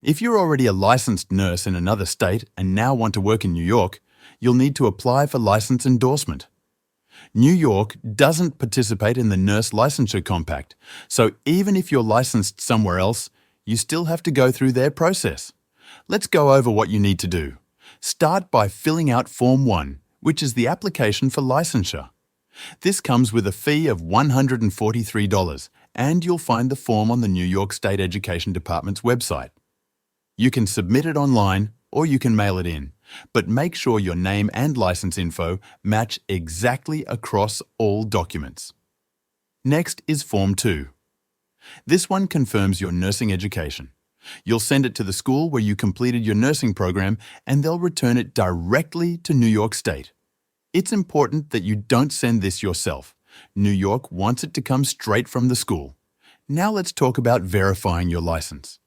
If you're already a licensed nurse in another state and now want to work in New York, you'll need to apply for license endorsement. New York doesn't participate in the Nurse Licensure Compact, so even if you're licensed somewhere else, you still have to go through their process. Let's go over what you need to do. Start by filling out Form 1, which is the application for licensure. This comes with a fee of $143, and you'll find the form on the New York State Education Department's website. You can submit it online or you can mail it in, but make sure your name and license info match exactly across all documents. Next is Form 2. This one confirms your nursing education. You'll send it to the school where you completed your nursing program and they'll return it directly to New York State. It's important that you don't send this yourself. New York wants it to come straight from the school. Now let's talk about verifying your license.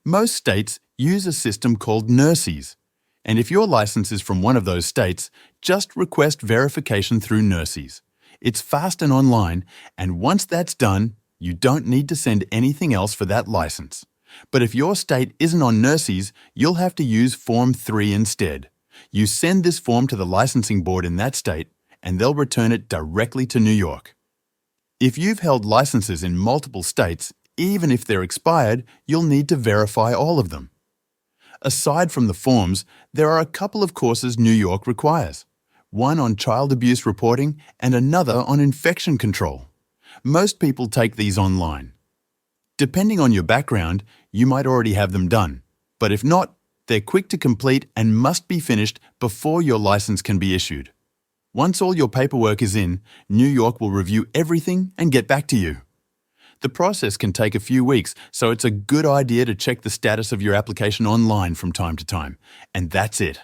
Most states use a system called Nursys, and if your license is from one of those states, just request verification through Nursys. It's fast and online, and once that's done, you don't need to send anything else for that license. But if your state isn't on Nursys, you'll have to use Form 3 instead. You send this form to the licensing board in that state, and they'll return it directly to New York. If you've held licenses in multiple states, even if they're expired, you'll need to verify all of them. Aside from the forms, there are a couple of courses New York requires, one on child abuse reporting and another on infection control. Most people take these online. Depending on your background, you might already have them done, but if not, they're quick to complete and must be finished before your license can be issued. Once all your paperwork is in, New York will review everything and get back to you. The process can take a few weeks, so it's a good idea to check the status of your application online from time to time. And that's it.